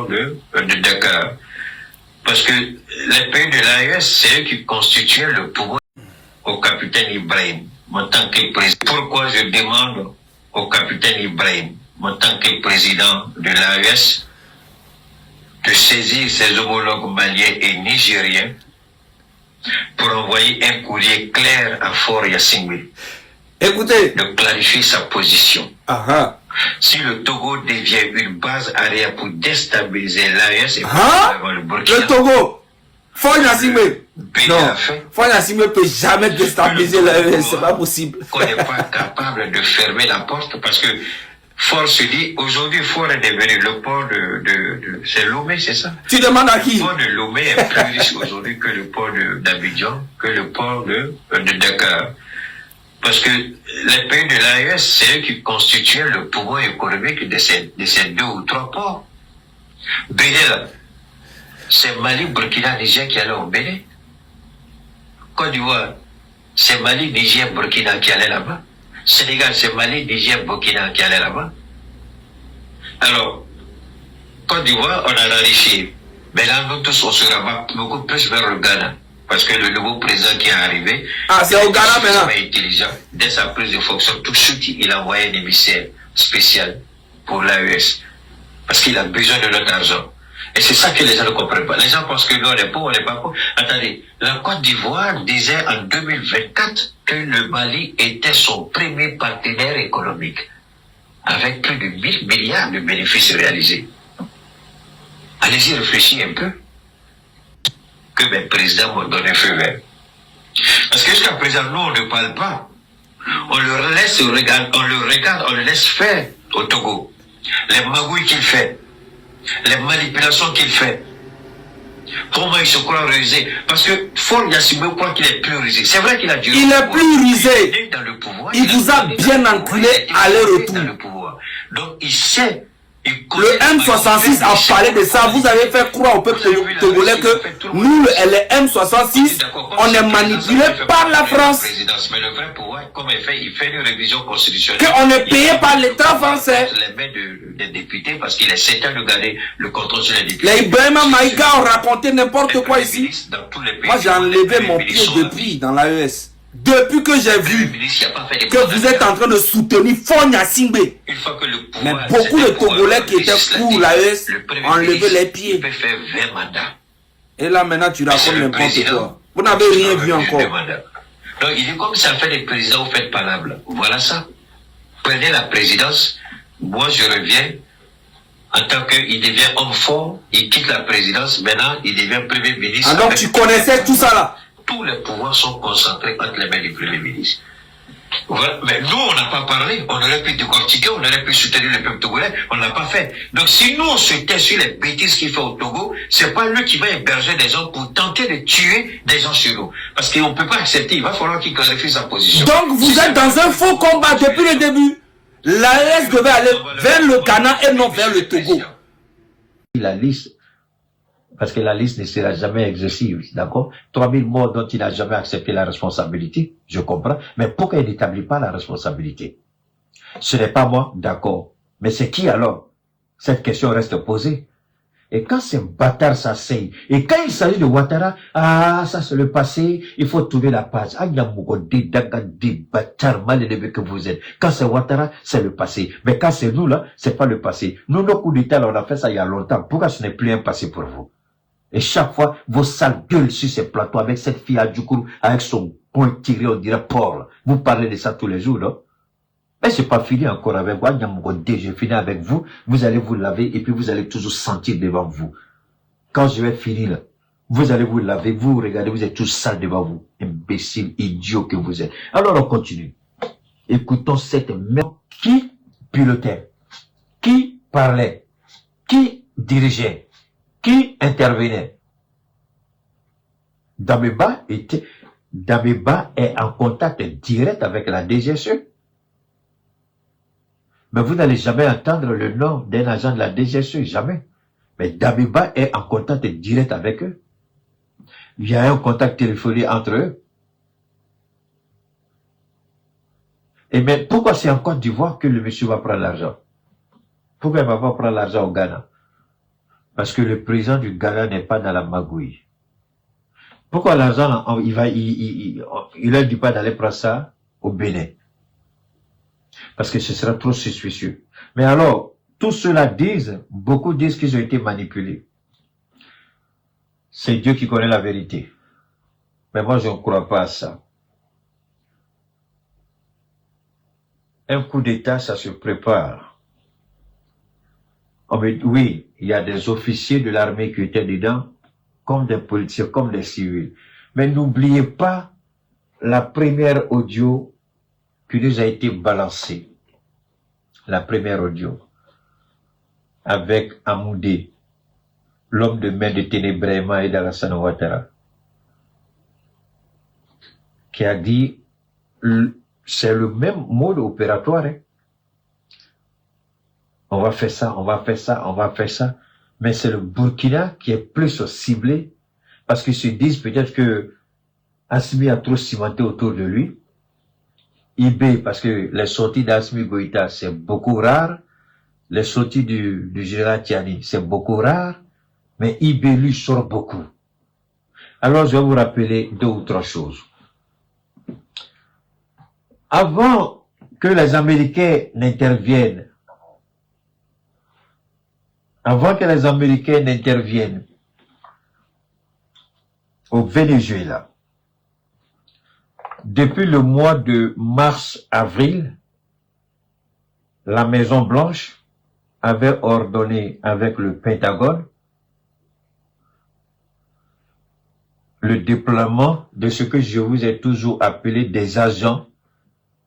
de Dakar. Parce que les pays de l'AES, c'est eux qui constituaient le pouvoir au capitaine Ibrahim, en tant que président. Pourquoi je demande au capitaine Ibrahim, en tant que président de l'AES, de saisir ses homologues maliens et nigériens pour envoyer un courrier clair à Fort Yassingbe. Écoutez. De clarifier sa position. Si le Togo devient une base arrière pour déstabiliser l'AES et pour le Burkina. Le Togo, Fort Yassingbe. Non, Fort Yassingbe ne peut jamais déstabiliser l'AES, c'est pas possible. On n'est pas capable de fermer la porte parce que Fort se dit, aujourd'hui, Fort est devenu le port c'est Lomé, c'est ça? Tu demandes à qui? Le port de Lomé est plus riche aujourd'hui que le port d'Abidjan, que le port de Dakar. Parce que les pays de l'AES, c'est eux qui constituaient le pouvoir économique de ces 2 ou 3 ports. Bénin, c'est Mali, Burkina, Niger qui allaient au Bénin. Côte d'Ivoire, c'est Mali, Niger, Burkina qui allaient là-bas. Sénégal, c'est Mali, Niger, Burkina qui allaient là-bas. Alors, Côte d'Ivoire, on a rarifié. Mais là, nous tous, on se rabat beaucoup plus vers le Ghana. Parce que le nouveau président qui est arrivé, c'est au Ghana maintenant. Intelligent. Dès sa prise de fonction, tout de suite, il a envoyé un émissaire spécial pour l'AES. Parce qu'il a besoin de notre argent. Et c'est ça que les gens ne comprennent pas. Les gens pensent que nous, on est pauvres, on n'est pas pauvres. Attendez, la Côte d'Ivoire disait en 2024 que le Mali était son premier partenaire économique, avec plus de 1000 milliards de bénéfices réalisés. Allez-y réfléchir un peu. Que mes présidents m'ont donné feu vert. Parce que jusqu'à présent, nous, on ne parle pas. On le laisse regarder, on le laisse faire au Togo. Les magouilles qu'il fait, les manipulations qu'il fait. Comment il se croit rusé? Parce que Fort Yassingbe croit qu'il est plus rusé. C'est vrai qu'il a du Il est plus rusé. Dans le pouvoir, il vous a bien enculé aller-retour. Donc il sait. Le M66 a parlé de ça. Vous avez fait croire au peuple togolais que nous, les M66, on est manipulé par la France. Mais le vrai pouvoir, comme il fait une révision constitutionnelle. Qu'on est payé par l'État français. Les mains des députés parce qu'il est certain de garder le contrôle sur les députés. Les Ibrahima Maïga ont raconté n'importe quoi ici. Moi, j'ai enlevé mon pied depuis dans l'AES. Depuis que j'ai vu que vous êtes en train de soutenir Fort Yassingbe. Mais beaucoup de Togolais qui étaient pour l'AES ont levé les pieds. Et là maintenant tu racontes n'importe quoi. Vous n'avez rien vu encore. Donc il dit comme ça fait des présidents, vous faites palable. Voilà ça. Prenez la présidence. Moi je reviens en tant qu'il devient homme fort. Il quitte la présidence. Maintenant il devient premier ministre. Ah donc tu connaissais tout ça là? Tous les pouvoirs sont concentrés entre les mains du Premier ministre. Voilà. Mais nous, on n'a pas parlé. On aurait pu décortiquer, on aurait pu soutenir le peuple togolais. On n'a pas fait. Donc, si nous, on se tait sur les bêtises qu'il fait au Togo, c'est pas lui qui va héberger des gens pour tenter de tuer des gens sur nous. Parce qu'on ne peut pas accepter. Il va falloir qu'il clarifie sa position. Donc, vous êtes dans un faux combat depuis le début. L'AES devait aller vers le Ghana et non vers le Togo. La liste. Parce que la liste ne sera jamais exhaustive, d'accord? 3000 morts dont il n'a jamais accepté la responsabilité, je comprends. Mais pourquoi il n'établit pas la responsabilité? Ce n'est pas moi, d'accord. Mais c'est qui alors? Cette question reste posée. Et quand ces bâtards s'asseyent, et quand il s'agit de Ouattara, ça c'est le passé, il faut tourner la page. Bâtard mal élevé que vous êtes. Quand c'est Ouattara, c'est le passé. Mais quand c'est nous là, c'est pas le passé. Nous, nos coups d'État, on a fait ça il y a longtemps. Pourquoi ce n'est plus un passé pour vous? Et chaque fois, vos sales gueules sur ces plateaux avec cette fille à Djoukourou, avec son point tiré, on dirait porc. Vous parlez de ça tous les jours, non? Mais c'est pas fini encore avec moi. J'ai fini avec vous. Vous allez vous laver et puis vous allez toujours sentir devant vous. Quand je vais finir là, vous allez vous laver, vous regardez, vous êtes tous sales devant vous. Imbécile, idiot que vous êtes. Alors on continue. Écoutons cette merde. Qui pilotait? Qui parlait? Qui dirigeait? Qui intervenait? Dabeba est en contact direct avec la DGSE. Mais vous n'allez jamais entendre le nom d'un agent de la DGSE, jamais. Mais Dabeba est en contact direct avec eux. Il y a un contact téléphonique entre eux. Et mais pourquoi c'est en Côte d'Ivoire que le monsieur va prendre l'argent? Pourquoi il ne va pas prendre l'argent au Ghana? Parce que le président du Ghana n'est pas dans la magouille. Pourquoi l'argent, il leur dit pas d'aller prendre ça au Bénin? Parce que ce sera trop suspicieux. Mais alors, tous ceux-là disent, beaucoup disent qu'ils ont été manipulés. C'est Dieu qui connaît la vérité. Mais moi, je ne crois pas à ça. Un coup d'État, ça se prépare. Oh, mais oui, il y a des officiers de l'armée qui étaient dedans, comme des policiers, comme des civils. Mais n'oubliez pas la première audio qui nous a été balancée. La première audio. Avec Amoudé, l'homme de main de Ténébrema et d'Alassane Ouattara, qui a dit, c'est le même mode opératoire. Hein. On va faire ça, on va faire ça, on va faire ça. Mais c'est le Burkina qui est plus ciblé, parce qu'ils se disent peut-être que Assimi a trop cimenté autour de lui. IB, parce que les sorties d'Assimi Goïta, c'est beaucoup rare. Les sorties du général Tiani, c'est beaucoup rare. Mais IB, lui, sort beaucoup. Alors, je vais vous rappeler deux ou trois choses. Avant que les Américains n'interviennent, au Venezuela, depuis le mois de mars-avril, la Maison-Blanche avait ordonné avec le Pentagone le déploiement de ce que je vous ai toujours appelé des agents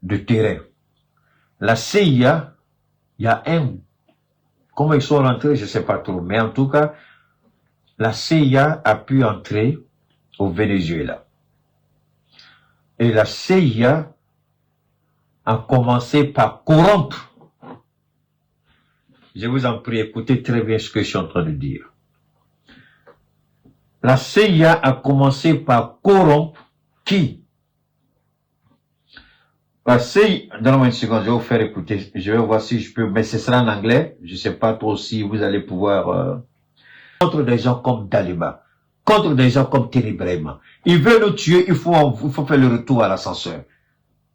de terrain. La CIA, il y a comment ils sont rentrés, je ne sais pas trop, mais en tout cas, la CIA a pu entrer au Venezuela. Et la CIA a commencé par corrompre. Je vous en prie, écoutez très bien ce que je suis en train de dire. La CIA a commencé par corrompre qui? La CIA, donne-moi une seconde, je vais vous faire écouter, je vais voir si je peux, mais ce sera en anglais, je ne sais pas trop si vous allez pouvoir, contre des gens comme Daliba, contre des gens comme Ténébrema. Ils veulent nous tuer, il faut faire le retour à l'ascenseur.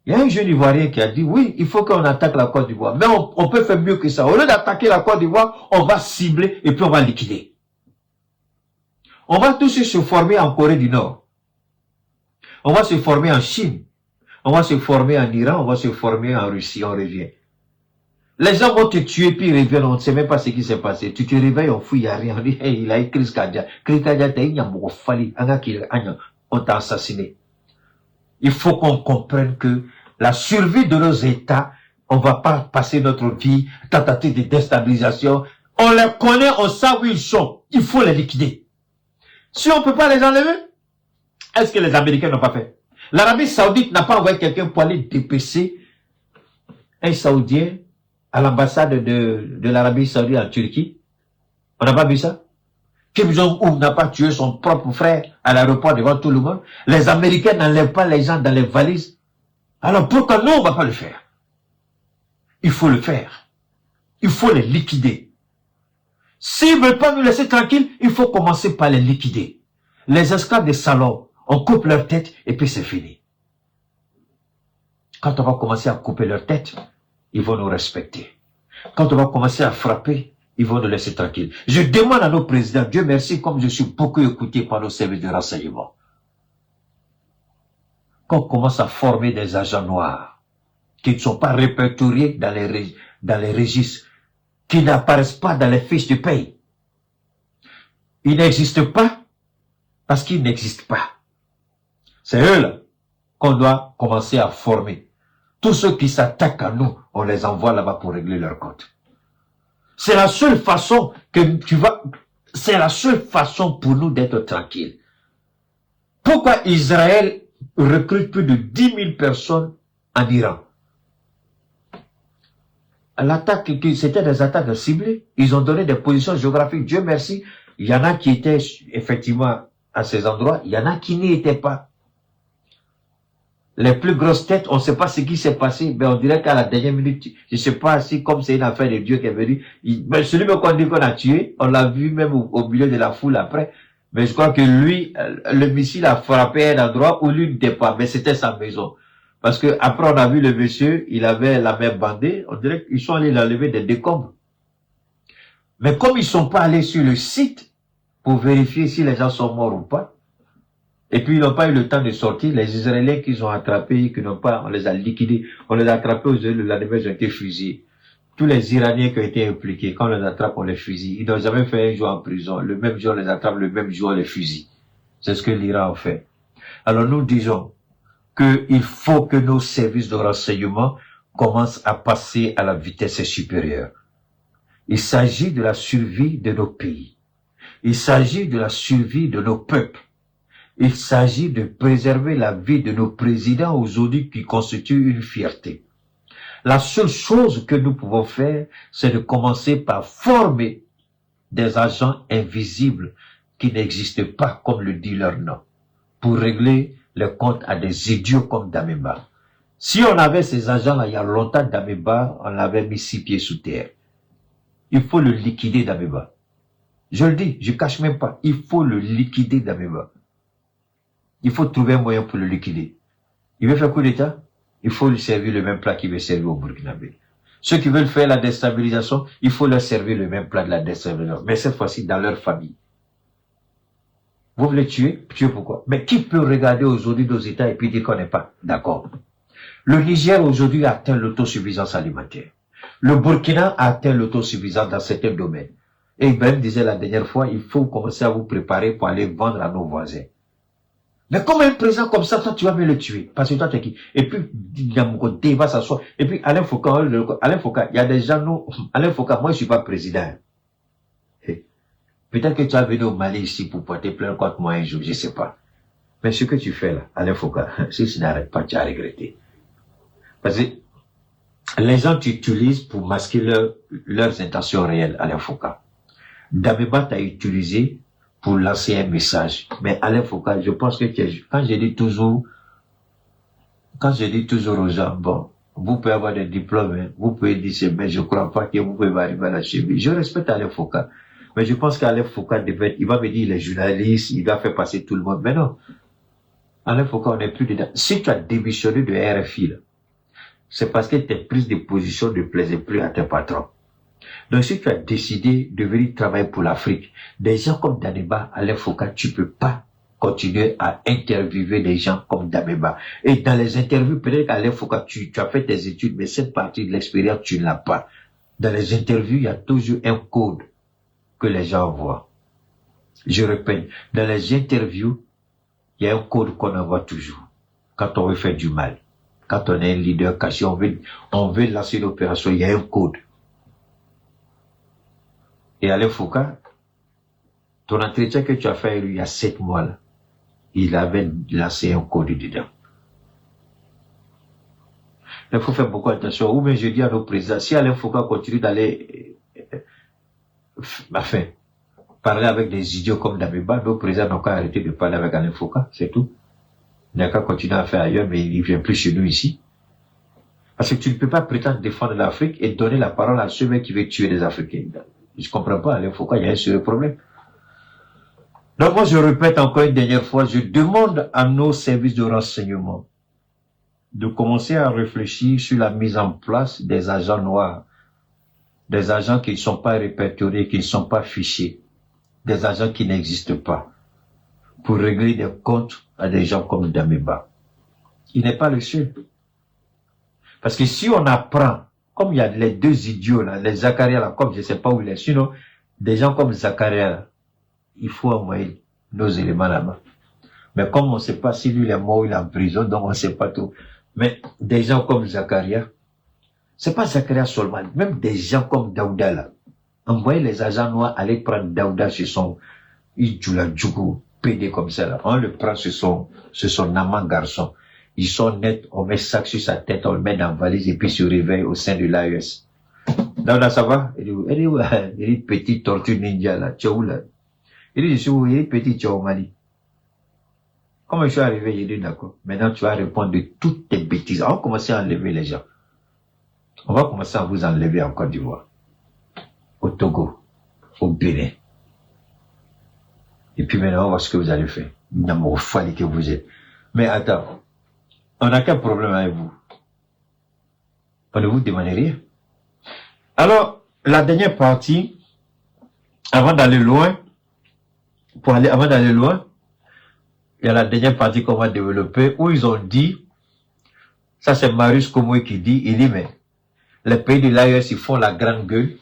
Il y a un jeune Ivoirien qui a dit, oui, il faut qu'on attaque la Côte d'Ivoire. Mais on peut faire mieux que ça. Au lieu d'attaquer la Côte d'Ivoire, on va cibler et puis on va liquider. On va tous se former en Corée du Nord. On va se former en Chine. On va se former en Iran. On va se former en Russie. On revient. Les gens vont te tuer puis ils reviennent. On ne sait même pas ce qui s'est passé. Tu te réveilles, on fouille, il n'y a rien. On dit, hey, il a eu crise cardiaque. Crise cardiaque, on t'a assassiné. Il faut qu'on comprenne que la survie de nos États, on va pas passer notre vie, tentative de déstabilisation. On les connaît, on sait où ils sont. Il faut les liquider. Si on peut pas les enlever, est-ce que les Américains n'ont pas fait? L'Arabie Saoudite n'a pas envoyé quelqu'un pour aller dépêcher un Saoudien à l'ambassade de l'Arabie Saoudite en Turquie. On n'a pas vu ça? Kim Jong-un n'a pas tué son propre frère à l'aéroport devant tout le monde. Les Américains n'enlèvent pas les gens dans les valises. Alors pourquoi nous, on ne va pas le faire? Il faut le faire. Il faut les liquider. S'ils ne veulent pas nous laisser tranquilles, il faut commencer par les liquider. Les esclaves des salons, on coupe leur tête et puis c'est fini. Quand on va commencer à couper leur tête, ils vont nous respecter. Quand on va commencer à frapper, ils vont nous laisser tranquilles. Je demande à nos présidents, Dieu merci, comme je suis beaucoup écouté par nos services de renseignement, qu'on commence à former des agents noirs qui ne sont pas répertoriés dans les registres, qui n'apparaissent pas dans les fiches de paye. Ils n'existent pas parce qu'ils n'existent pas. C'est eux là qu'on doit commencer à former. Tous ceux qui s'attaquent à nous, on les envoie là-bas pour régler leur compte. C'est la seule façon c'est la seule façon pour nous d'être tranquilles. Pourquoi Israël recrute plus de 10 000 personnes en Iran? L'attaque, c'était des attaques ciblées. Ils ont donné des positions géographiques. Dieu merci. Il y en a qui étaient effectivement à ces endroits. Il y en a qui n'y étaient pas. Les plus grosses têtes, on ne sait pas ce qui s'est passé, mais on dirait qu'à la dernière minute, je ne sais pas si comme c'est une affaire de Dieu qui est venue, celui qu'on dit qu'on a tué, on l'a vu même au milieu de la foule après, mais je crois que lui, le missile a frappé un endroit où lui n'était pas, mais c'était sa maison. Parce que après on a vu le monsieur, il avait la main bandée, on dirait qu'ils sont allés l'enlever des décombres. Mais comme ils sont pas allés sur le site pour vérifier si les gens sont morts ou pas, et puis ils n'ont pas eu le temps de sortir, les Israéliens qu'ils ont attrapés, qui n'ont pas, on les a liquidés, on les a attrapés aujourd'hui, le lendemain ils ont été fusillés. Tous les Iraniens qui ont été impliqués, quand on les attrape, on les fusille. Ils n'ont jamais fait un jour en prison. Le même jour, on les attrape, le même jour, on les fusille. C'est ce que l'Iran a fait. Alors nous disons qu'il faut que nos services de renseignement commencent à passer à la vitesse supérieure. Il s'agit de la survie de nos pays. Il s'agit de la survie de nos peuples. Il s'agit de préserver la vie de nos présidents aujourd'hui qui constituent une fierté. La seule chose que nous pouvons faire, c'est de commencer par former des agents invisibles qui n'existent pas comme le dit leur nom, pour régler les comptes à des idiots comme Dameba. Si on avait ces agents-là il y a longtemps, Dameba, on l'avait mis 6 pieds sous terre. Il faut le liquider, Dameba. Je le dis, je cache même pas, il faut le liquider, Dameba. Il faut trouver un moyen pour le liquider. Il veut faire coup d'État, il faut lui servir le même plat qu'il veut servir au Burkinabé. Ceux qui veulent faire la déstabilisation, il faut leur servir le même plat de la déstabilisation, mais cette fois-ci dans leur famille. Vous voulez tuer pourquoi? Mais qui peut regarder aujourd'hui nos États et puis dire qu'on n'est pas d'accord? Le Niger aujourd'hui a atteint l'autosuffisance alimentaire. Le Burkina a atteint l'autosuffisance dans certains domaines. Et Ibrahim disait la dernière fois, il faut commencer à vous préparer pour aller vendre à nos voisins. Mais comme un président comme ça, toi, tu vas me le tuer. Parce que toi, t'es qui? Et puis, il va s'asseoir. Et puis, Alain Foucault, il y a des gens, nous, Alain Foucault, moi, je suis pas président. Peut-être que tu vas venir au Mali ici pour porter plainte contre moi un jour, je sais pas. Mais ce que tu fais là, Alain Foucault, si tu n'arrêtes pas, tu vas regretter. Parce que les gens t'utilisent pour masquer leurs intentions réelles, Alain Foucault. Dameba t'a utilisé pour lancer un message. Mais Alain Foucault, je pense que quand je dis toujours aux gens, bon, vous pouvez avoir des diplômes, hein, vous pouvez dire, mais je crois pas que vous pouvez arriver à la chimie. Je respecte Alain Foucault. Mais je pense qu'Alain Foucault il va me dire, il est journaliste, il va faire passer tout le monde. Mais non. Alain Foucault, on n'est plus dedans. Si tu as démissionné de RFI, là, c'est parce que tes prises de position ne plaisaient plus à tes patrons. Donc, si tu as décidé de venir travailler pour l'Afrique, des gens comme Dameba, Alain Foucault, tu peux pas continuer à interviewer des gens comme Dameba. Et dans les interviews, peut-être qu'Alain Foucault, tu as fait tes études, mais cette partie de l'expérience, tu ne l'as pas. Dans les interviews, il y a toujours un code que les gens voient. Je répète, dans les interviews, il y a un code qu'on envoie toujours. Quand on veut faire du mal. Quand on est un leader caché, on veut lancer l'opération, il y a un code. Et Alain Foucault, ton entretien que tu as fait il y a 7 mois là, il avait lancé un code dedans. Il faut faire beaucoup attention. Ou bien je dis à nos présidents, si Alain Foucault continue d'aller, parler avec des idiots comme Dameba, nos présidents n'ont qu'à arrêter de parler avec Alain Foucault, c'est tout. Il n'a qu'à continuer à faire ailleurs, mais il ne vient plus chez nous ici. Parce que tu ne peux pas prétendre défendre l'Afrique et donner la parole à ceux qui veulent tuer les Africains. Je comprends pas, Alain Foucault, il y a un sérieux problème. Donc moi, je répète encore une dernière fois, je demande à nos services de renseignement de commencer à réfléchir sur la mise en place des agents noirs, des agents qui ne sont pas répertoriés, qui ne sont pas fichés, des agents qui n'existent pas, pour régler des comptes à des gens comme Dameba. Il n'est pas le seul. Parce que si on apprend, comme il y a les 2 idiots là, les Zakaria là, comme je ne sais pas où il est, sinon, des gens comme Zakaria là, il faut envoyer nos éléments là-bas. Mais comme on ne sait pas si lui il est mort ou il est en prison, donc on ne sait pas tout. Mais des gens comme Zakaria, c'est pas Zakaria seulement, même des gens comme Daouda là, envoyer les agents noirs aller prendre Daouda chez son Idjoula Djougou, PD comme ça là, on le prend sur son amant garçon. Ils sont nets, on met sac sur sa tête, on le met dans la valise et puis se réveille au sein de l'AES. Daouda, ça va? Il dit, petite tortue ninja là, tu es où là? Il dit, je suis où? Il dit, petit, tu es au Mali. Comme je suis arrivé, j'ai dit d'accord. Maintenant, tu vas répondre de toutes tes bêtises. On va commencer à enlever les gens. On va commencer à vous enlever en Côte d'Ivoire, au Togo, au Bénin. Et puis maintenant, on va voir ce que vous allez faire. N'amour folie que vous êtes. Mais attends, on n'a qu'un problème avec vous. On ne vous demande rien. Alors, la dernière partie, avant d'aller loin, avant d'aller loin, il y a la dernière partie qu'on va développer où ils ont dit, ça c'est Marius Komoé qui dit, il dit, mais les pays de l'AES, ils font la grande gueule.